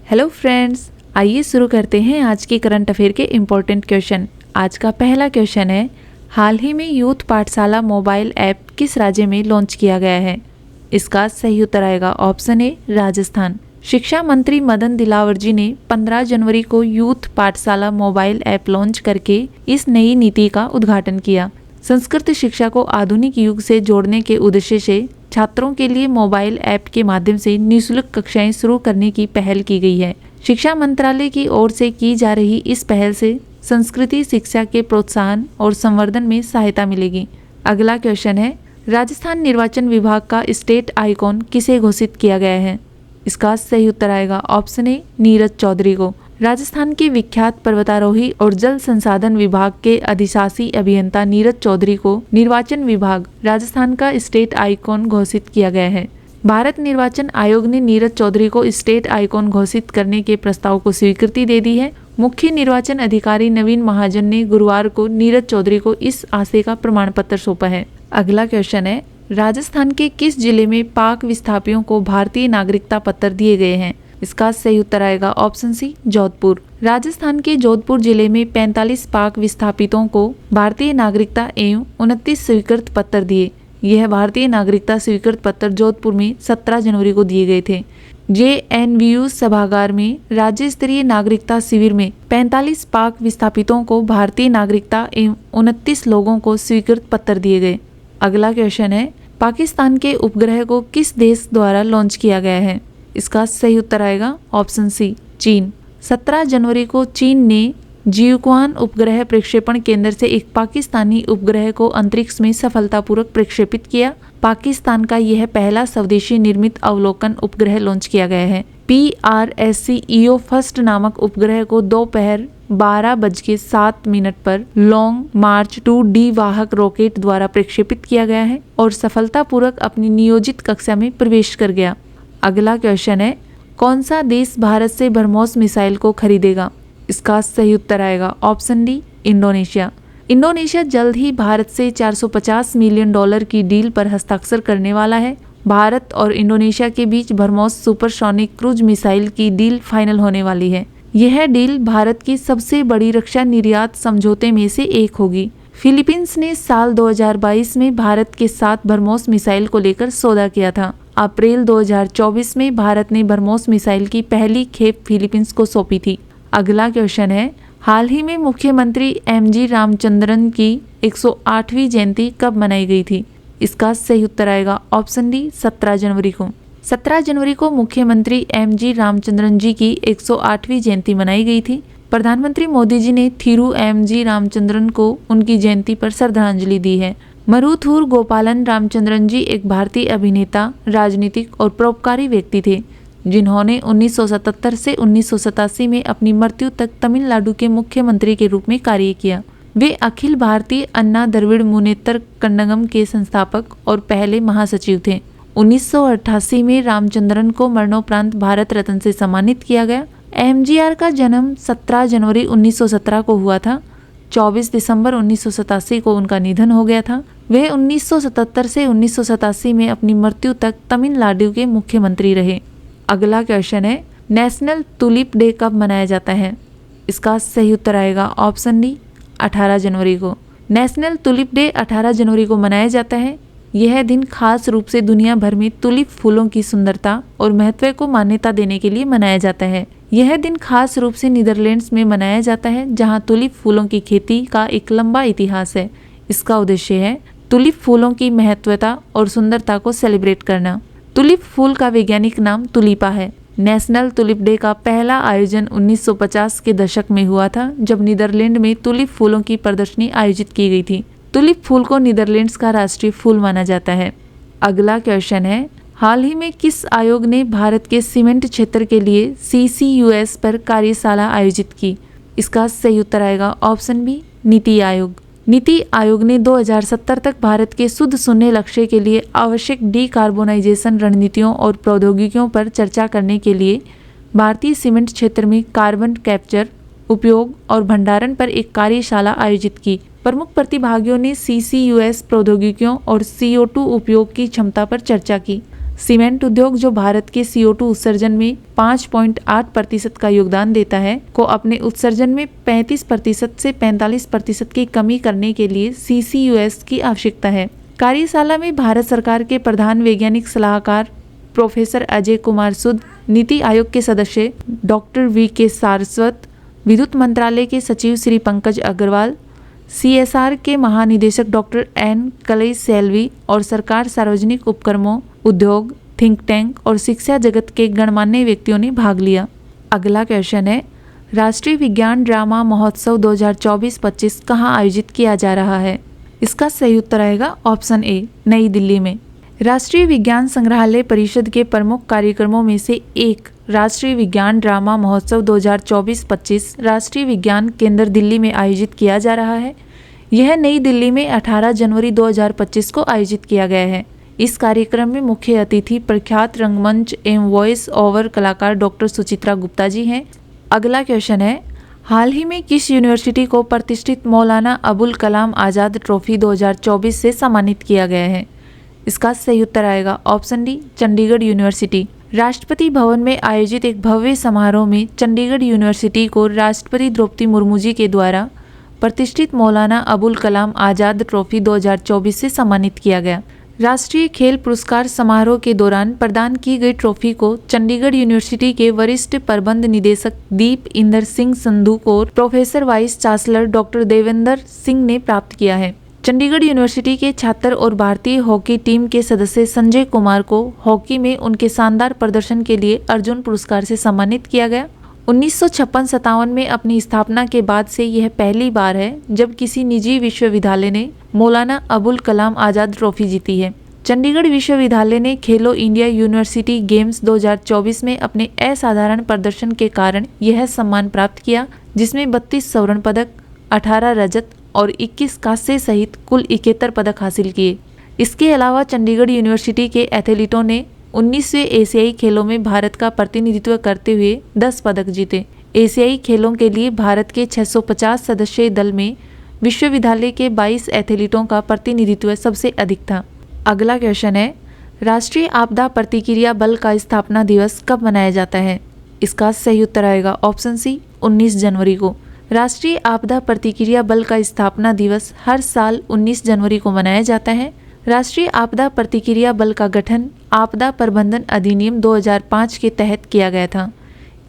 Hello friends, आइए शुरू करते हैं आज के करंट अफेयर के इम्पोर्टेंट क्वेश्चन। आज का पहला क्वेश्चन है, हाल ही में यूथ पाठशाला मोबाइल ऐप किस राज्य में लॉन्च किया गया है? इसका सही उत्तर आएगा ऑप्शन ए राजस्थान। शिक्षा मंत्री मदन दिलावर जी ने 15 जनवरी को यूथ पाठशाला मोबाइल ऐप लॉन्च करके इस नई नीति का उद्घाटन किया। संस्कृत शिक्षा को आधुनिक युग से जोड़ने के उद्देश्य से छात्रों के लिए मोबाइल ऐप के माध्यम से निःशुल्क कक्षाएं शुरू करने की पहल की गई है। शिक्षा मंत्रालय की ओर से की जा रही इस पहल से संस्कृति शिक्षा के प्रोत्साहन और संवर्धन में सहायता मिलेगी। अगला क्वेश्चन है, राजस्थान निर्वाचन विभाग का स्टेट आइकॉन किसे घोषित किया गया है? इसका सही उत्तर आएगा ऑप्शन ए नीरज चौधरी को। राजस्थान के विख्यात पर्वतारोही और जल संसाधन विभाग के अधिशासी अभियंता नीरज चौधरी को निर्वाचन विभाग राजस्थान का स्टेट आइकॉन घोषित किया गया है। भारत निर्वाचन आयोग ने नीरज चौधरी को स्टेट आइकॉन घोषित करने के प्रस्ताव को स्वीकृति दे दी है। मुख्य निर्वाचन अधिकारी नवीन महाजन ने गुरुवार को नीरज चौधरी को इस आशय का प्रमाण पत्र सौंपा है। अगला क्वेश्चन है, राजस्थान के किस जिले में पाक विस्थापियों को भारतीय नागरिकता पत्र दिए गए हैं? इसका सही उत्तर आएगा ऑप्शन सी जोधपुर। राजस्थान के जोधपुर जिले में 45 पाक विस्थापितों को भारतीय नागरिकता एवं 29 स्वीकृत पत्र दिए। यह भारतीय नागरिकता स्वीकृत पत्र जोधपुर में 17 जनवरी को दिए गए थे। JNVU सभागार में राज्य स्तरीय नागरिकता शिविर में 45 पाक विस्थापितों को भारतीय नागरिकता एवं 29 लोगों को स्वीकृत पत्र दिए गए। अगला क्वेश्चन है, पाकिस्तान के उपग्रह को किस देश द्वारा लॉन्च किया गया है? इसका सही उत्तर आएगा ऑप्शन सी चीन। 17 जनवरी को चीन ने जियुक्वान उपग्रह प्रक्षेपण केंद्र से एक पाकिस्तानी उपग्रह को अंतरिक्ष में सफलतापूर्वक प्रक्षेपित किया। पाकिस्तान का यह पहला स्वदेशी निर्मित अवलोकन उपग्रह लॉन्च किया गया है। PRSC EO फर्स्ट नामक उपग्रह को दोपहर 12:07 पर लॉन्ग मार्च 2D वाहक रॉकेट द्वारा प्रक्षेपित किया गया है और सफलतापूर्वक अपनी नियोजित कक्षा में प्रवेश कर गया। अगला क्वेश्चन है, कौन सा देश भारत से ब्रह्मोस मिसाइल को खरीदेगा? इसका सही उत्तर आएगा ऑप्शन डी इंडोनेशिया। इंडोनेशिया जल्द ही भारत से $450 मिलियन की डील पर हस्ताक्षर करने वाला है। भारत और इंडोनेशिया के बीच ब्रह्मोस सुपरसोनिक क्रूज मिसाइल की डील फाइनल होने वाली है। यह डील भारत की सबसे बड़ी रक्षा निर्यात समझौते में से एक होगी। फिलीपींस ने साल 2022 में भारत के साथ ब्रह्मोस मिसाइल को लेकर सौदा किया था। अप्रैल 2024 में भारत ने ब्रह्मोस मिसाइल की पहली खेप फिलीपींस को सौंपी थी। अगला क्वेश्चन है, हाल ही में मुख्यमंत्री MG रामचंद्रन की 108वीं जयंती कब मनाई गई थी? इसका सही उत्तर आएगा ऑप्शन डी 17 जनवरी को। 17 जनवरी को मुख्यमंत्री MG रामचंद्रन जी की 108वीं जयंती मनाई गई थी। प्रधानमंत्री मोदी जी ने थिरू MG रामचंद्रन को उनकी जयंती पर श्रद्धांजलि दी है। मरुथुर गोपालन रामचंद्रन जी एक भारतीय अभिनेता, राजनीतिक और परोपकारी व्यक्ति थे, जिन्होंने 1977 से 1987 में अपनी मृत्यु तक तमिलनाडु के मुख्यमंत्री के रूप में कार्य किया। वे अखिल भारतीय अन्ना द्रविड़ मुनेत्र कन्नगम के संस्थापक और पहले महासचिव थे। 1988 में रामचंद्रन को मरणोपरांत भारत रत्न से सम्मानित किया गया। MGR का जन्म 17 जनवरी 1917 को हुआ था। 24 दिसंबर 1987 को उनका निधन हो गया था। वे 1977 से 1987 में अपनी मृत्यु तक तमिलनाडु के मुख्यमंत्री रहे। अगला क्वेश्चन है, नेशनल टुलिप डे कब मनाया जाता है? इसका सही उत्तर आएगा ऑप्शन डी 18 जनवरी को। नेशनल टुलिप डे 18 जनवरी को मनाया जाता है। यह दिन खास रूप से दुनिया भर में टुलिप फूलों की सुंदरता और महत्व को मान्यता देने के लिए मनाया जाता है। यह दिन खास रूप से नीदरलैंड्स में मनाया जाता है, जहां टुलिप फूलों की खेती का एक लंबा इतिहास है। इसका उद्देश्य है टुलिप फूलों की महत्वता और सुंदरता को सेलिब्रेट करना। टुलिप फूल का वैज्ञानिक नाम टुलिपा है। नेशनल टुलिप डे का पहला आयोजन 1950 के दशक में हुआ था, जब नीदरलैंड में टुलिप फूलों की प्रदर्शनी आयोजित की गई थी। टुलिप फूल को नीदरलैंड्स का राष्ट्रीय फूल माना जाता है। अगला क्वेश्चन है, हाल ही में किस आयोग ने भारत के सीमेंट क्षेत्र के लिए CCUS पर कार्यशाला आयोजित की? इसका सही उत्तर आएगा ऑप्शन बी नीति आयोग। नीति आयोग ने 2070 तक भारत के शुद्ध शून्य लक्ष्य के लिए आवश्यक डीकार्बोनाइजेशन रणनीतियों और प्रौद्योगिकियों पर चर्चा करने के लिए भारतीय सीमेंट क्षेत्र में कार्बन कैप्चर, उपयोग और भंडारण पर एक कार्यशाला आयोजित की। प्रमुख प्रतिभागियों ने CCUS प्रौद्योगिकियों और CO2 उपयोग की क्षमता पर चर्चा की। सीमेंट उद्योग, जो भारत के CO2 उत्सर्जन में 5.8% का योगदान देता है, को अपने उत्सर्जन में 35% से 45% की कमी करने के लिए CCUS की आवश्यकता है। कार्यशाला में भारत सरकार के प्रधान वैज्ञानिक सलाहकार प्रोफेसर अजय कुमार सूद, नीति आयोग के सदस्य डॉक्टर VK सारस्वत, विद्युत मंत्रालय के सचिव श्री पंकज अग्रवाल, CSR के महानिदेशक डॉक्टर N कलई सेल्वी और सरकार, सार्वजनिक उपक्रमों, उद्योग, थिंक टैंक और शिक्षा जगत के गणमान्य व्यक्तियों ने भाग लिया। अगला क्वेश्चन है, राष्ट्रीय विज्ञान ड्रामा महोत्सव 2024-25 कहाँ आयोजित किया जा रहा है? इसका सही उत्तर आएगा ऑप्शन ए, नई दिल्ली में। राष्ट्रीय विज्ञान संग्रहालय परिषद के प्रमुख कार्यक्रमों में से एक राष्ट्रीय विज्ञान ड्रामा महोत्सव 2024-25 राष्ट्रीय विज्ञान केंद्र दिल्ली में आयोजित किया जा रहा है। यह नई दिल्ली में 18 जनवरी 2025 को आयोजित किया गया है। इस कार्यक्रम में मुख्य अतिथि प्रख्यात रंगमंच एवं वॉइस ओवर कलाकार डॉक्टर सुचित्रा गुप्ता जी हैं। अगला क्वेश्चन है, हाल ही में किस यूनिवर्सिटी को प्रतिष्ठित मौलाना अबुल कलाम आज़ाद ट्रॉफी 2024 से सम्मानित किया गया है? इसका सही उत्तर आएगा option D, Chandigarh university. Rashtrapati Bhavan में आयोजित एक भव्य समारोह में चंडीगढ़ यूनिवर्सिटी को राष्ट्रपति द्रौपदी मुर्मू जी के द्वारा प्रतिष्ठित मौलाना अबुल कलाम आज़ाद ट्रॉफी 2024 से सम्मानित किया गया। राष्ट्रीय खेल पुरस्कार समारोह के दौरान प्रदान की गई ट्रॉफी को चंडीगढ़ यूनिवर्सिटी के वरिष्ठ प्रबंध निदेशक दीप इंदर सिंह संधू को professor vice chancellor doctor Devendra Singh ने प्राप्त किया है। चंडीगढ़ यूनिवर्सिटी के छात्र और भारतीय हॉकी टीम के सदस्य संजय कुमार को हॉकी में उनके शानदार प्रदर्शन के लिए अर्जुन पुरस्कार से सम्मानित किया गया। 1956-57 में अपनी स्थापना के बाद से यह पहली बार है जब किसी निजी विश्वविद्यालय ने मौलाना अबुल कलाम आज़ाद ट्रॉफी जीती है। चंडीगढ़ विश्वविद्यालय ने खेलो इंडिया यूनिवर्सिटी गेम्स 2024 में अपने असाधारण प्रदर्शन के कारण यह सम्मान प्राप्त किया, जिसमें 32 स्वर्ण पदक, 18 रजत और 21 कांस्य सहित कुल 71 पदक हासिल किए। इसके अलावा चंडीगढ़ यूनिवर्सिटी के एथलीटों ने 19वें एशियाई खेलों में भारत का प्रतिनिधित्व करते हुए 10 पदक जीते। एशियाई खेलों के लिए भारत के 650 सदस्यीय दल में विश्वविद्यालय के 22 एथलीटों का प्रतिनिधित्व सबसे अधिक था। अगला क्वेश्चन है, राष्ट्रीय आपदा प्रतिक्रिया बल का स्थापना दिवस कब मनाया जाता है? इसका सही उत्तर आएगा ऑप्शन सी, 19 जनवरी को। राष्ट्रीय आपदा प्रतिक्रिया बल का स्थापना दिवस हर साल 19 जनवरी को मनाया जाता है। राष्ट्रीय आपदा प्रतिक्रिया बल का गठन आपदा प्रबंधन अधिनियम 2005 के तहत किया गया था।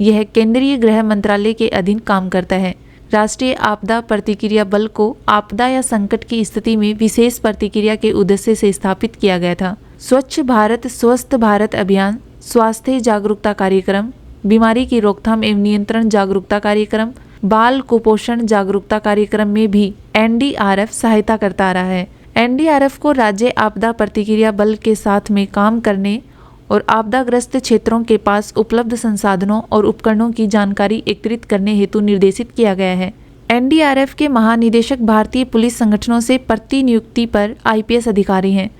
यह केंद्रीय गृह मंत्रालय के अधीन काम करता है। राष्ट्रीय आपदा प्रतिक्रिया बल को आपदा या संकट की स्थिति में विशेष प्रतिक्रिया के उद्देश्य से स्थापित किया गया था। स्वच्छ भारत स्वस्थ भारत अभियान, स्वास्थ्य जागरूकता कार्यक्रम, बीमारी की रोकथाम एवं नियंत्रण जागरूकता कार्यक्रम, बाल कुपोषण जागरूकता कार्यक्रम में भी NDRF सहायता करता आ रहा है। NDRF को राज्य आपदा प्रतिक्रिया बल के साथ में काम करने और आपदाग्रस्त क्षेत्रों के पास उपलब्ध संसाधनों और उपकरणों की जानकारी एकत्रित करने हेतु निर्देशित किया गया है। NDRF के महानिदेशक भारतीय पुलिस संगठनों से प्रतिनियुक्ति पर IPS अधिकारी हैं।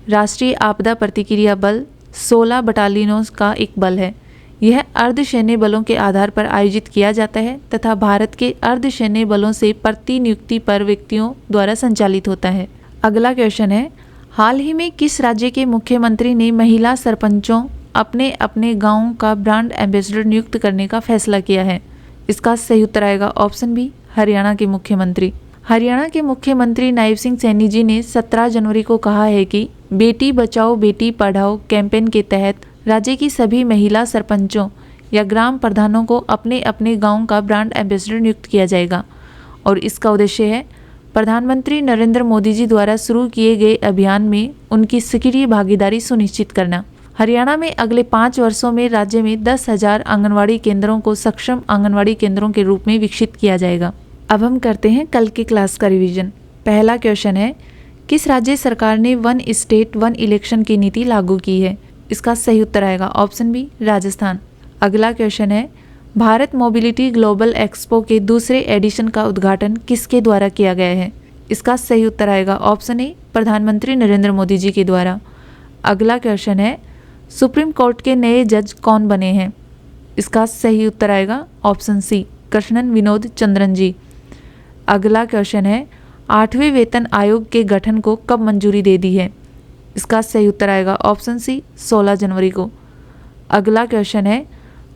राष्ट्रीय आपदा प्रतिक्रिया बल 16 बटालियनों का एक बल है। यह अर्धसैन्य बलों के आधार पर आयोजित किया जाता है तथा भारत के अर्धसैन्य बलों से प्रतिनियुक्ति पर व्यक्तियों द्वारा संचालित होता है। अगला क्वेश्चन है, हाल ही में किस राज्य के मुख्यमंत्री ने महिला सरपंचों अपने अपने गांव का ब्रांड एम्बेसडर नियुक्त करने का फैसला किया है? इसका सही उत्तर आएगा ऑप्शन बी, हरियाणा के मुख्यमंत्री। हरियाणा के मुख्यमंत्री नायब सिंह सैनी जी ने 17 जनवरी को कहा है कि बेटी बचाओ बेटी पढ़ाओ कैंपेन के तहत राज्य की सभी महिला सरपंचों या ग्राम प्रधानों को अपने अपने गांव का ब्रांड एम्बेसडर नियुक्त किया जाएगा और इसका उद्देश्य है प्रधानमंत्री नरेंद्र मोदी जी द्वारा शुरू किए गए अभियान में उनकी सक्रिय भागीदारी सुनिश्चित करना। हरियाणा में अगले 5 वर्षों में राज्य में 10,000 आंगनवाड़ी केंद्रों को सक्षम आंगनवाड़ी केंद्रों के रूप में विकसित किया जाएगा। अब हम करते हैं कल की क्लास का रिवीजन। पहला क्वेश्चन है, किस राज्य सरकार ने 1 स्टेट 1 इलेक्शन की नीति लागू की है? इसका सही उत्तर आएगा ऑप्शन बी, राजस्थान। अगला क्वेश्चन है, भारत मोबिलिटी ग्लोबल एक्सपो के दूसरे एडिशन का उद्घाटन किसके द्वारा किया गया है? इसका सही उत्तर आएगा ऑप्शन ए, प्रधानमंत्री नरेंद्र मोदी जी के द्वारा। अगला क्वेश्चन है, सुप्रीम कोर्ट के नए जज कौन बने हैं? इसका सही उत्तर आएगा ऑप्शन सी, कृष्णन विनोद चंद्रन जी। अगला क्वेश्चन है, 8वें वेतन आयोग के गठन को कब मंजूरी दे दी है? इसका सही उत्तर आएगा ऑप्शन सी 16 जनवरी को। अगला क्वेश्चन है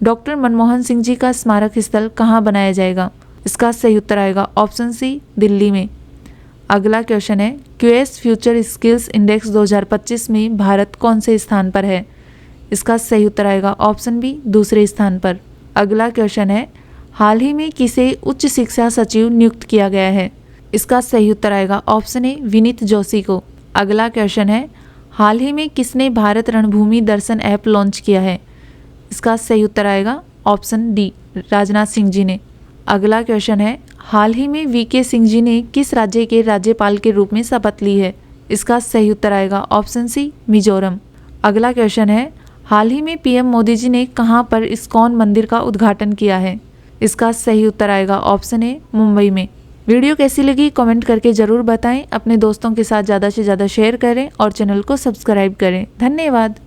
डॉक्टर मनमोहन सिंह जी का स्मारक स्थल कहाँ बनाया जाएगा? इसका सही उत्तर आएगा ऑप्शन सी दिल्ली में। अगला क्वेश्चन है क्यूएस फ्यूचर स्किल्स इंडेक्स 2025 में भारत कौन से स्थान पर है? इसका सही उत्तर आएगा ऑप्शन बी दूसरे स्थान पर। अगला क्वेश्चन है हाल ही में किसे उच्च शिक्षा सचिव नियुक्त किया गया है? इसका सही उत्तर आएगा ऑप्शन ए विनीत जोशी को। अगला क्वेश्चन है हाल ही में किसने भारत रणभूमि दर्शन ऐप लॉन्च किया है? इसका सही उत्तर आएगा ऑप्शन डी राजनाथ सिंह जी ने। अगला क्वेश्चन है हाल ही में वीके सिंह जी ने किस राज्य के राज्यपाल के रूप में शपथ ली है? इसका सही उत्तर आएगा ऑप्शन सी मिजोरम। अगला क्वेश्चन है हाल ही में पीएम मोदी जी ने कहां पर इस्कॉन मंदिर का उद्घाटन किया है? इसका सही उत्तर आएगा ऑप्शन ए मुंबई में। वीडियो कैसी लगी कमेंट करके ज़रूर बताएं। अपने दोस्तों के साथ ज़्यादा से ज़्यादा शेयर करें और चैनल को सब्सक्राइब करें। धन्यवाद।